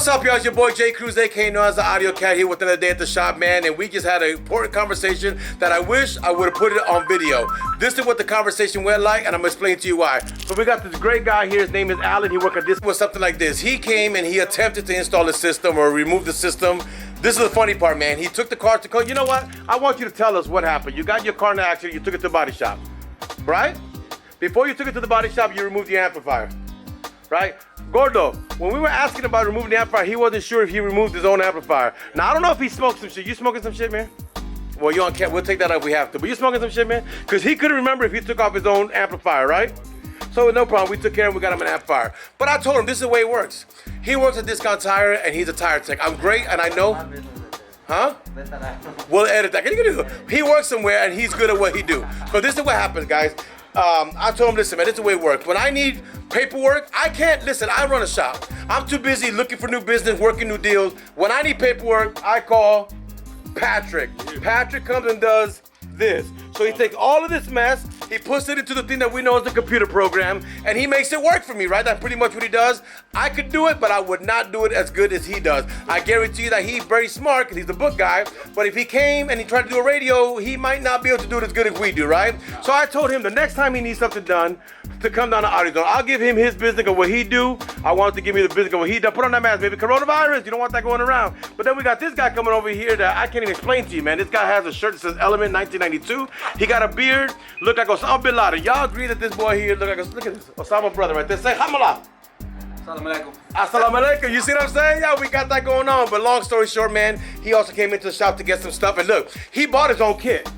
What's up, y'all? It's your boy J Cruz, aka known as the Audio Cat, here with another day at the shop, man. And we just had an important conversation that I wish I would have put it on video. This is what the conversation went like, and I'm gonna explain to you why. So we got this great guy here. His name is Alan. He worked at this was something like this. He came and he attempted to install the system or remove the system. This is the funny part, man. He took the car to code. You know what? I want you to tell us what happened. You got your car in an accident. You took it to the body shop, right? Before you took it to the body shop, you removed the amplifier, right? Gordo, when we were asking about removing the amplifier, he wasn't sure if he removed his own amplifier. Now, I don't know if he smoked some shit. You smoking some shit, man? Well, you on camera. We'll take that out if we have to. But you smoking some shit, man? Because he couldn't remember if he took off his own amplifier, right? So no problem. We took care of him. We got him an amplifier. But I told him this is the way it works. He works at Discount Tire, and he's a tire tech. I'm great, and I know. Huh? We'll edit that. He works somewhere, and he's good at what he do. So this is what happens, guys. I told him, listen, man, this is the way it works. When I need paperwork, I can't, listen, I run a shop. I'm too busy looking for new business, working new deals. When I need paperwork, I call Patrick. Patrick comes and does this. So he takes all of this mess, he puts it into the thing that we know is the computer program, and he makes it work for me, right? That's pretty much what he does. I could do it, but I would not do it as good as he does. I guarantee you that he's very smart, because he's a book guy, but if he came and he tried to do a radio, he might not be able to do it as good as we do, right? So I told him the next time he needs something done, to come down to AUDIOZONE. I'll give him his business of what he do. I want him to give me the business of what he does. Put on that mask, baby. Coronavirus, you don't want that going around. But then we got this guy coming over here that I can't even explain to you, man. This guy has a shirt that says Element 1992. He got a beard, look like Osama Bin Laden. Y'all agree that this boy here look like look at this Osama brother right there. Say Hamala. Assalamu alaikum. Assalamu alaikum. You see what I'm saying? Yeah, we got that going on. But long story short, man, he also came into the shop to get some stuff. And look, he bought his own kit.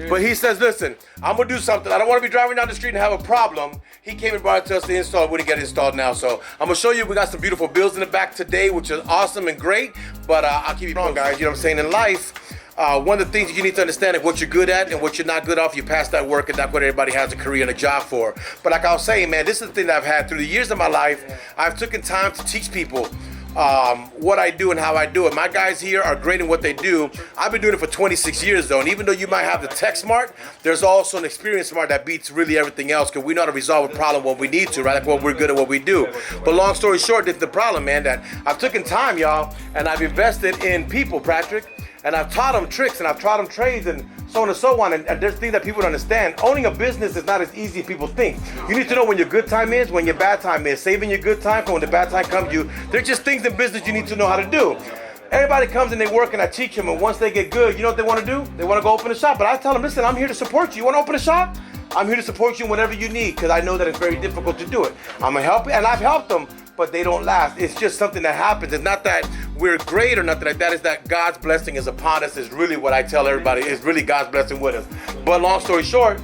But he says, listen, I'm gonna do something. I don't wanna be driving down the street and have a problem. He came and brought it to us to install. We didn't get it installed now. So I'm gonna show you, we got some beautiful builds in the back today, which is awesome and great. But I'll keep you wrong, guys. You know what I'm saying? In life, one of the things you need to understand is what you're good at and what you're not good off. You pass that work, and that's what everybody has a career and a job for. But like I was saying, man, this is the thing that I've had through the years of my life. I've taken time to teach people what I do and how I do it. My guys here are great in what they do. I've been doing it for 26 years though, and even though you might have the tech smart, there's also an experience smart that beats really everything else, because we know how to resolve a problem when we need to, right? Like what we're good at what we do. But long story short, this is the problem, man, that I've taken time, y'all, and I've invested in people, Patrick, and I've taught them tricks and I've taught them trades and so on and so on. And there's things that people don't understand. Owning a business is not as easy as people think. You need to know when your good time is, when your bad time is. Saving your good time for when the bad time comes to you. There's just things in business you need to know how to do. Everybody comes and they work and I teach them, and once they get good, you know what they want to do? They want to go open a shop. But I tell them, listen, I'm here to support you. You want to open a shop? I'm here to support you in whatever you need, because I know that it's very difficult to do it. I'm going to help you, and I've helped them, but they don't last. It's just something that happens. It's not that we're great or nothing like that. It's that God's blessing is upon us, is really what I tell everybody. It's really God's blessing with us. But long story short,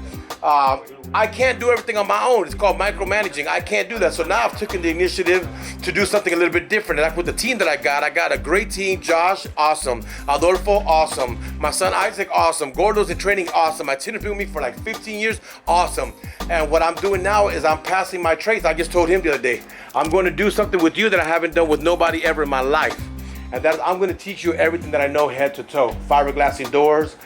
I can't do everything on my own. It's called micromanaging. I can't do that. So now I've taken the initiative to do something a little bit different. And that's with the team that I got a great team. Josh, awesome. Adolfo, awesome. My son Isaac, awesome. Gordo's in training, awesome. My team has been with me for like 15 years, awesome. And what I'm doing now is I'm passing my trades. I just told him the other day, I'm going to do something with you that I haven't done with nobody ever in my life. And that is, I'm going to teach you everything that I know head to toe. Fiberglassing doors,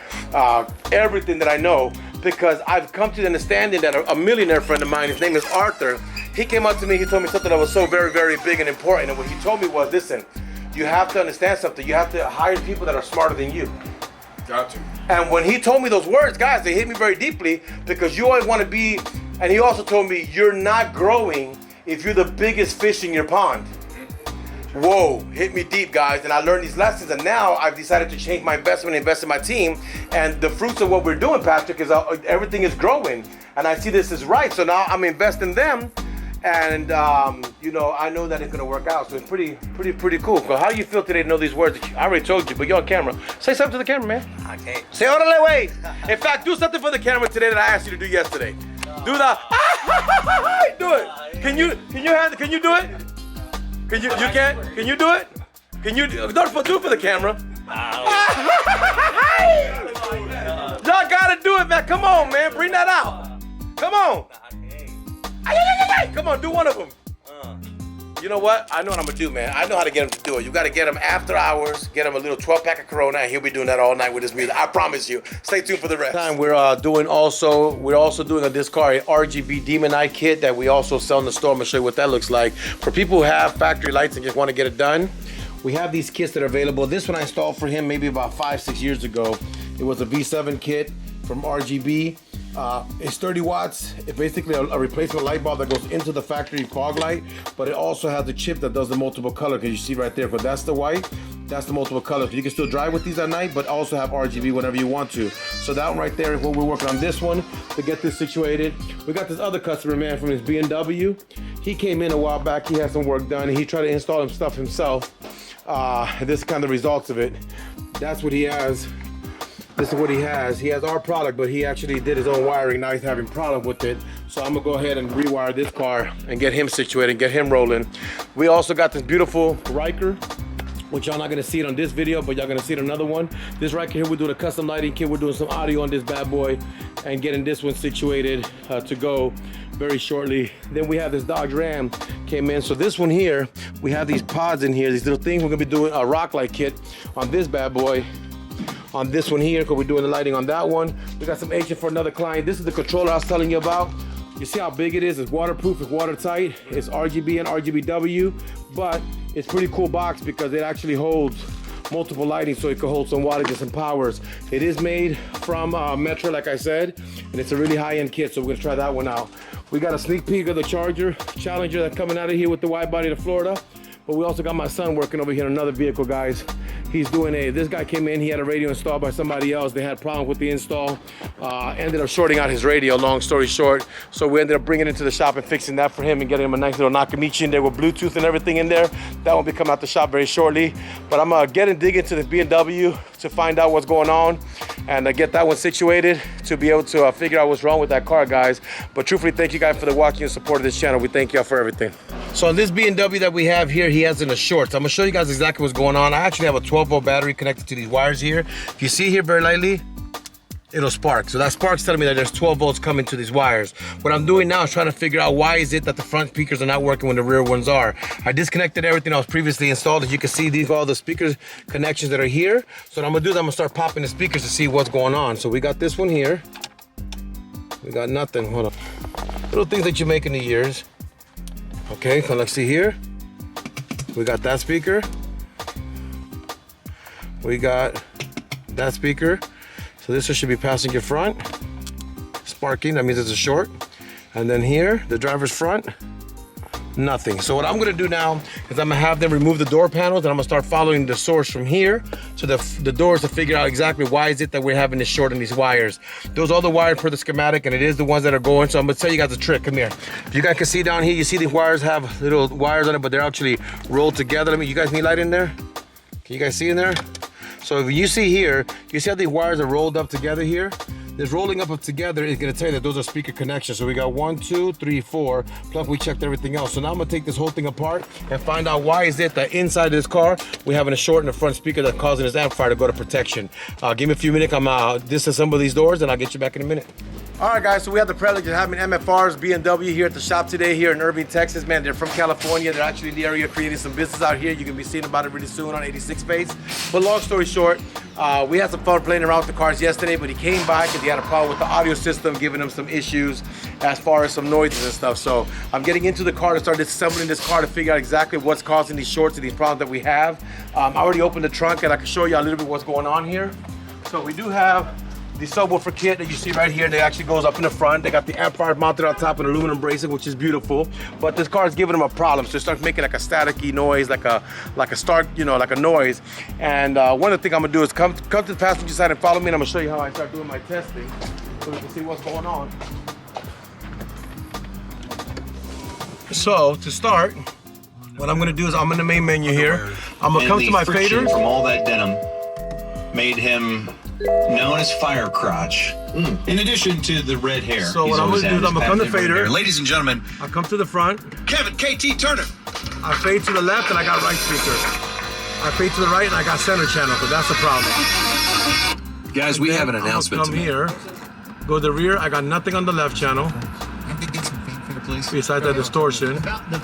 everything that I know, because I've come to the understanding that a millionaire friend of mine, his name is Arthur, he came up to me, he told me something that was so very, very big and important. And what he told me was, listen, you have to understand something. You have to hire people that are smarter than you. Got to. And when he told me those words, guys, they hit me very deeply, because you always want to be, and he also told me, you're not growing if you're the biggest fish in your pond. Whoa, hit me deep, guys. And I learned these lessons, and now I've decided to change my investment and invest in my team. And the fruits of what we're doing, Patrick, is everything is growing. And I see this is right. So now I'm investing them, and you know, I know that it's gonna work out. So it's pretty cool. So how do you feel today to know these words? I already told you, but you're on camera. Say something to the camera, man. I can't. Say, orale, wait. In fact, do something for the camera today that I asked you to do yesterday. Do the, do it. Can you do it? Can you do it? Can you do it for the camera? Y'all gotta do it, man. Come on, man. Bring that out. Come on. Come on, do one of them. You know what? I know what I'm gonna do, man. I know how to get him to do it. You gotta get him after hours, get him a little 12-pack of Corona, and he'll be doing that all night with his music. I promise you. Stay tuned for the rest. We're also doing on this car a RGB Demon Eye kit that we also sell in the store. I'm gonna show you what that looks like. For people who have factory lights and just want to get it done, we have these kits that are available. This one I installed for him maybe about 5-6 years ago. It was a V7 kit from RGB. It's 30 watts. It's basically a replacement light bulb that goes into the factory fog light, but it also has the chip that does the multiple color, because you see right there, because that's the white, that's the multiple colors. You can still drive with these at night, but also have RGB whenever you want to. So that one right there is what we're working on, this one, to get this situated. We got this other customer, man, from his BMW. He came in a while back, he had some work done, and he tried to install some stuff himself. This is kind of the results of it. That's what he has. This is what he has. He has our product, but he actually did his own wiring. Now he's having a problem with it. So I'm gonna go ahead and rewire this car and get him situated, get him rolling. We also got this beautiful Riker, which y'all not gonna see it on this video, but y'all gonna see it on another one. This Riker here, we're doing a custom lighting kit. We're doing some audio on this bad boy and getting this one situated to go very shortly. Then we have this Dodge Ram came in. So this one here, we have these pods in here, these little things. We're gonna be doing a rock light kit on this bad boy. On this one here, because we're doing the lighting on that one. We got some action for another client. This is the controller I was telling you about. You see how big it is? It's waterproof, it's watertight. It's RGB and RGBW, but it's pretty cool box because it actually holds multiple lighting, so it can hold some wattages and powers. It is made from Metro, like I said, and it's a really high-end kit, so we're gonna try that one out. We got a sneak peek of the Challenger that's coming out of here with the wide body to Florida. But we also got my son working over here on another vehicle, guys. He's doing this guy came in, he had a radio installed by somebody else. They had a problem with the install. Ended up shorting out his radio, long story short. So we ended up bringing it into the shop and fixing that for him and getting him a nice little Nakamichi in there with Bluetooth and everything in there. That will be coming out the shop very shortly. But I'm gonna dig into this BMW to find out what's going on and get that one situated to be able to figure out what's wrong with that car, guys. But truthfully, thank you guys for the watching and support of this channel. We thank y'all for everything. So on this BMW that we have here, he has in the shorts. I'm gonna show you guys exactly what's going on. I actually have a 12-volt battery connected to these wires here. If you see here very lightly, it'll spark. So that spark's telling me that there's 12 volts coming to these wires. What I'm doing now is trying to figure out why is it that the front speakers are not working when the rear ones are. I disconnected everything that was previously installed. As you can see, these are all the speakers connections that are here. So what I'm gonna do is I'm gonna start popping the speakers to see what's going on. So we got this one here. We got nothing, hold on. Little things that you make in the years. Okay, so let's see here. We got that speaker. We got that speaker. So this should be passenger front. Sparking, that means it's a short. And then here, the driver's front, nothing. So what I'm gonna do now is I'm gonna have them remove the door panels and I'm gonna start following the source from here to the doors to figure out exactly why is it that we're having this short in these wires. Those are the wires for the schematic and it is the ones that are going. So I'm gonna tell you guys a trick, come here. If you guys can see down here, you see the wires have little wires on it, but they're actually rolled together. You guys need light in there? Can you guys see in there? So if you see here, you see how the wires are rolled up together here? This rolling up together is gonna tell you that those are speaker connections. So we got 1, 2, 3, 4, plus we checked everything else. So now I'm gonna take this whole thing apart and find out why is it that inside of this car, we're having a short in the front speaker that's causing this amplifier to go to protection. Give me a few minutes, I'm disassemble these doors and I'll get you back in a minute. All right, guys, so we have the privilege of having MFR's BMW here at the shop today here in Irving, Texas. Man, they're from California. They're actually in the area creating some business out here. You're gonna be seeing about it really soon on 86 Space. But long story short, we had some fun playing around with the cars yesterday, but he came by because he had a problem with the audio system, giving him some issues as far as some noises and stuff. So I'm getting into the car to start disassembling this car to figure out exactly what's causing these shorts and these problems that we have. I already opened the trunk and I can show you a little bit what's going on here. So we do have the subwoofer kit that you see right here. They actually goes up in the front. They got the amplifier mounted on top of an aluminum bracing, which is beautiful. But this car is giving them a problem. So it starts making like a staticky noise, like a start, you know, like a noise. And one of the things I'm gonna do is come to the passenger side and follow me, and I'm gonna show you how I start doing my testing so we can see what's going on. So to start, what I'm gonna do is I'm in the main menu here. I'm gonna come to my faders. From all that denim made him known as Fire Crotch. In addition to the red hair. So what I'm gonna do is I'm gonna come to fader. Ladies and gentlemen, I come to the front. Kevin KT Turner. I fade to the left and I got right speaker. I fade to the right and I got center channel, but that's the problem. Guys, we have an announcement. Come here, go to the rear. I got nothing on the left channel. please. Besides that distortion. About the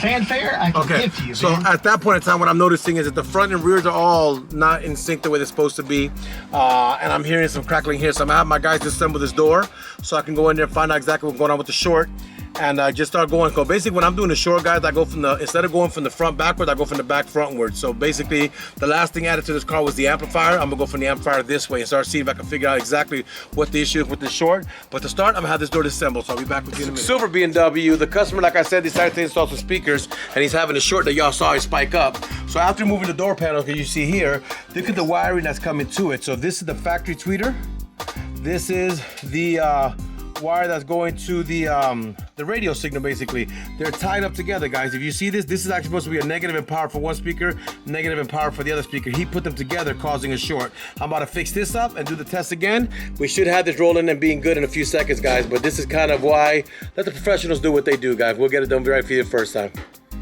fanfare, I can Okay, give to you, so man. at that point in time, what I'm noticing is that the front and rears are all not in sync the way they're supposed to be. And I'm hearing some crackling here. So I'm gonna have my guys disassemble this door so I can go in there and find out exactly what's going on with the short. And just start going. So basically when I'm doing the short, guys, I go from the, instead of going from the front backwards, I go from the back frontwards. So basically the last thing added to this car was the amplifier. I'm gonna go from the amplifier this way and start seeing if I can figure out exactly what the issue is with the short. But to start, I'm gonna have this door disassembled. So I'll be back with you in a minute. Silver BMW, the customer, like I said, decided to install some speakers and he's having a short that y'all saw spike up. So after removing the door panel, as you see here, look at the wiring that's coming to it. So this is the factory tweeter. This is the wire that's going to the radio signal. Basically they're tied up together, guys. If you see this, this is actually supposed to be a negative in power for one speaker, negative in power for the other speaker. He put them together, causing a short. I'm about to fix this up and do the test again. We should have this rolling and being good in a few seconds, guys, but this is kind of why, let the professionals do what they do, guys. We'll get it done right for you the first time.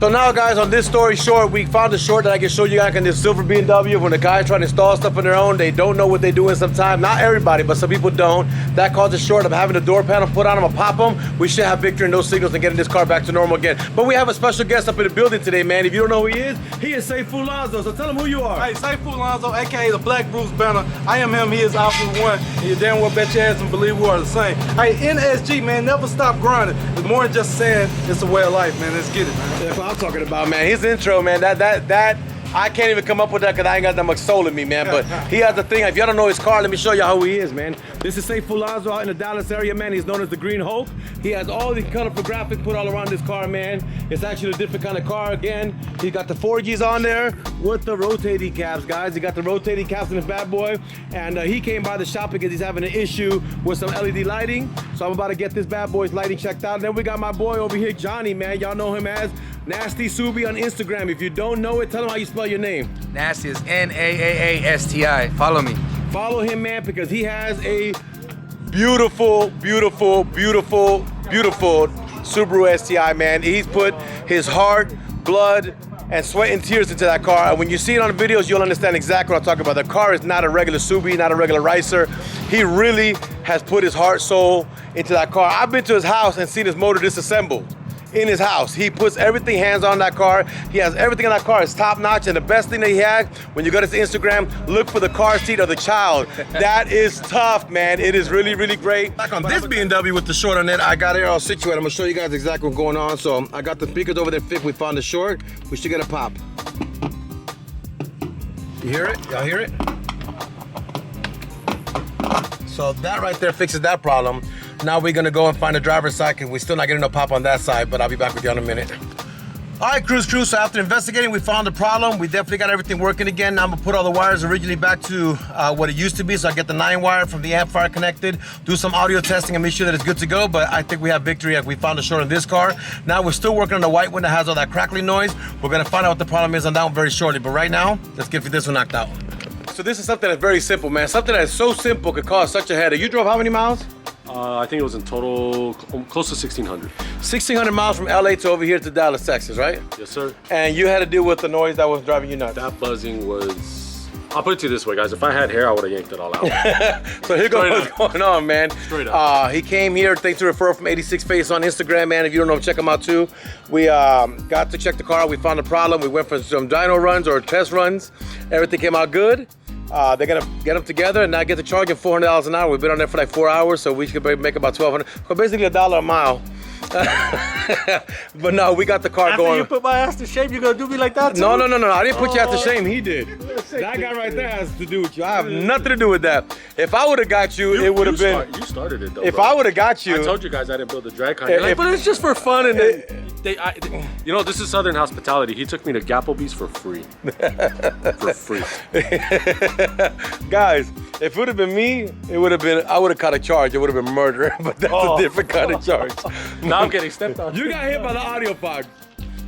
So now, guys, on this story short, we found a short that I can show you guys in this silver BMW. When the guys trying to install stuff on their own, they don't know what they're doing sometimes. Not everybody, but some people don't. That caused a short. I'm having the door panel put on them, I'll pop them. We should have victory in those signals and getting this car back to normal again. But we have a special guest up in the building today, man. If you don't know who he is Sayful Lonzo. So tell him who you are. Hey, Sayful Lonzo, aka the Black Bruce Banner. I am him, he is Alpha One, and you damn well bet your ass and believe we are the same. Hey, NSG, man, never stop grinding. It's more than just saying it's a way of life, man. Let's get it, man. That's what I'm talking about, man. His intro, man, that I can't even come up with that because I ain't got that much soul in me, man. But he has the thing. If y'all don't know his car, let me show y'all who he is, man. This is Sayful Lonzo out in the Dallas area, man. He's known as the Green Hulk. He has all these colorful graphics put all around this car, man. It's actually a different kind of car again. He got the 4Gs on there with the rotating caps, guys. He got the rotating caps in his bad boy. And he came by the shop because he's having an issue with some LED lighting. So I'm about to get this bad boy's lighting checked out. And then we got my boy over here, Johnny, man. Y'all know him as Nasty Subi on Instagram. If you don't know it, tell him how you spell your name. Nasty is N-A-A-A-S-T-I. Follow me. Follow him, man, because he has a beautiful, beautiful, beautiful, beautiful Subaru STI, man. He's put his heart, blood, and sweat and tears into that car. And when you see it on the videos, you'll understand exactly what I'm talking about. The car is not a regular Subi, not a regular Ricer. He really has put his heart, soul into that car. I've been to his house and seen his motor disassembled in his house. He puts everything hands on that car. He has everything in that car. It's top notch. And the best thing that he has, when you go to his Instagram, look for the car seat of the child. That is tough, man. It is really, really great. Back on this BMW with the short on it, I got it all situated. I'm gonna show you guys exactly what's going on. So I got the speakers over there fixed. We found the short. We should get a pop. You hear it? Y'all hear it? So that right there fixes that problem. Now we're gonna go and find the driver's side because we're still not getting no pop on that side, but I'll be back with you in a minute. All right, cruise crew, so after investigating, we found the problem. We definitely got everything working again. Now I'm gonna put all the wires originally back to what it used to be. So I get the 9 wire from the amplifier connected, do some audio testing and make sure that it's good to go, but I think we have victory. We found a short in this car. Now we're still working on the white one that has all that crackling noise. We're gonna find out what the problem is on that one very shortly, but right now, let's get this one knocked out. So this is something that's very simple, man. Something that's so simple could cause such a headache. You drove how many miles? I think it was in total close to 1,600. 1,600 miles from LA to over here to Dallas, Texas, right? Yes, sir. And you had to deal with the noise that was driving you nuts. That buzzing was, I'll put it to you this way, guys. If I had hair, I would have yanked it all out. So here goes what's going on, man. Straight up. He came here, thanks to referral from 86 Face on Instagram, man. If you don't know, check him out too. We got to check the car out. We found the problem. We went for some dyno runs or test runs. Everything came out good. They're gonna get them together and now get the charging $400 an hour. We've been on there for like 4 hours, so we could make about $1,200. So basically $1 a mile. But no, we got the car going. After you put my ass to shame, you're gonna do me like that too? No. I didn't put you out to shame. He did. That guy right there has to do with you. I have nothing to do with that. If I would have got you, it would have been. You started it though. If bro. I would have got you. I told you guys I didn't build a drag car. You're like, but it's just for fun. And then you know, this is Southern hospitality. He took me to Gapplebee's for free. For free. Guys, if it would have been me, it would have been. I would have caught a charge. It would have been murder. But that's a different kind of charge. Now I'm getting stepped on. You got hit by the audio fog.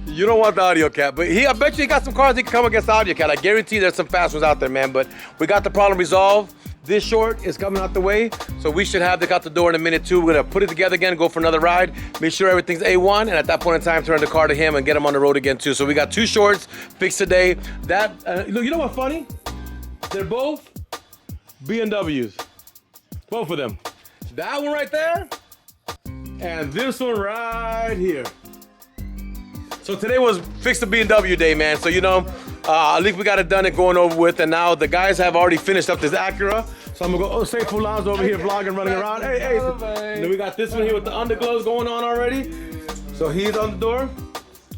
You don't want the audio cat, but I bet you he got some cars he can come against the audio cat. I guarantee there's some fast ones out there, man. But we got the problem resolved. This short is coming out the way, so we should have it out the door in a minute too. We're gonna put it together again, go for another ride, make sure everything's A1, and at that point in time, turn the car to him and get him on the road again too. So we got 2 shorts fixed today. That look, you know what's funny? They're both BMWs, both of them. That one right there and this one right here. So today was Fix the BMW day, man. So you know, at least we got it done and going over with, and now the guys have already finished up this Acura. So I'm gonna go, say Fulan's over here vlogging, running around. Hey, hey. And then we got this one here with the underglows going on already. So he's on the door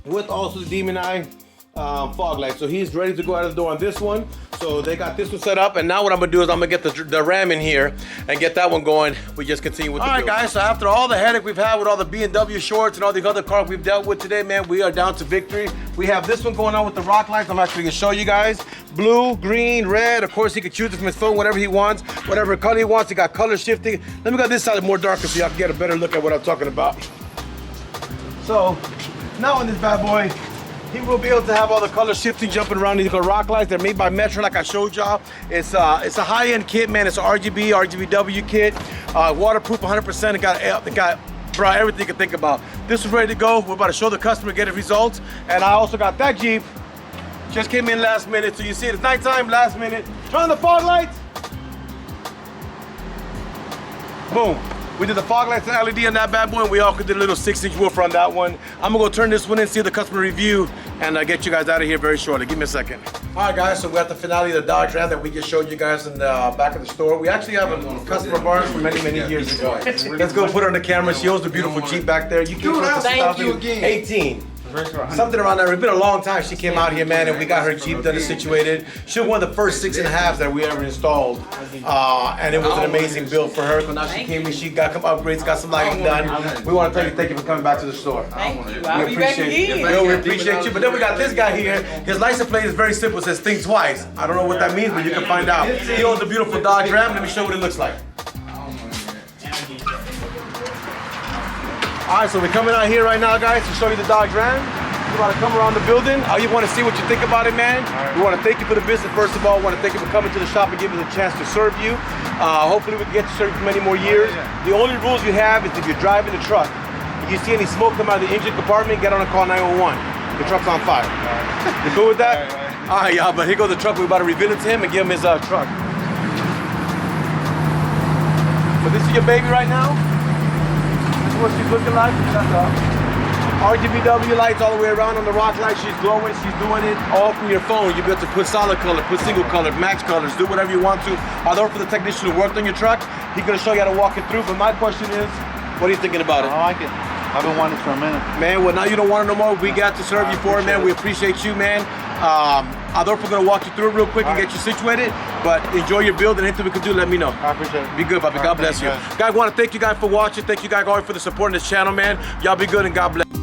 with also the Demon Eye fog light. So he's ready to go out of the door on this one. So they got this one set up, and now what I'm gonna do is I'm gonna get the Ram in here and get that one going. We just continue with the build. All right, guys, so after all the headache we've had with all the BMW shorts and all the other cars we've dealt with today, man, we are down to victory. We have this one going on with the rock lights. I'm actually gonna show you guys. Blue, green, red. Of course, he can choose it from his phone, whatever he wants, whatever color he wants. He got color shifting. Let me go this side more darker so y'all can get a better look at what I'm talking about. So now on this bad boy, he will be able to have all the color shifting jumping around. These are rock lights. They're made by Metro, like I showed y'all. It's a high-end kit, man. It's an RGBW kit, waterproof 100%. It got bro, everything you can think about. This is ready to go. We're about to show the customer, get his results. And I also got that Jeep. Just came in last minute, so you see it's nighttime, last minute. Turn on the fog lights. Boom. We did the fog lights and LED on that bad boy, and we also did a little 6-inch woofer on that one. I'm gonna go turn this one in, see the customer review, and get you guys out of here very shortly. Give me a second. All right, guys, so we got the finale of the Dodge Ram that we just showed you guys in the back of the store. We actually have a customer of ours from many years ago. Let's go put her on the camera. She owns the beautiful Jeep back there. You can Thank you again. 2018. Something around there. It's been a long time she came out here, man, and we got her Jeep done and situated. She was one of the first 6.5s that we ever installed, and it was an amazing build for her. So now she came in, she got some upgrades, got some lighting done. We want to tell you thank you for coming back to the store. Thank you. I'll be back again. We appreciate you. But then we got this guy here. His license plate is very simple. It says think twice. I don't know what that means, but you can find out. He owns a beautiful Dodge Ram. Let me show you what it looks like. All right, so we're coming out here right now, guys, to show you the Dodge Ram. We want to come around the building. You want to see what you think about it, man. We want to thank you for the business, first of all. We want to thank you for coming to the shop and giving us a chance to serve you. Hopefully we can get to serve you for many more years. The only rules you have is if you're driving the truck, if you see any smoke come out of the engine compartment, get on and call 911. The truck's on fire. You cool with that? All right, y'all, but here goes the truck. We're about to reveal it to him and give him his truck. So this is your baby right now. This is what she's looking like. She got the RGBW lights all the way around on the rock light. She's glowing. She's doing it all from your phone. You'll be able to put solid color, put single color, match colors, do whatever you want to. I'll offer the technician who worked on your truck. He's gonna show you how to walk it through. But my question is, what are you thinking about it? I like it. I've been wanting it for a minute. Man, well now you don't want it no more. We got to serve you for it, man. We appreciate you, man. Adolfo gonna walk you through it real quick and get you situated. But enjoy your build, and anything we can do, let me know. I appreciate it. Be good, Bobby. God bless you. Guys, want to thank you guys for watching. Thank you guys all for the support on this channel, man. Y'all be good and God bless.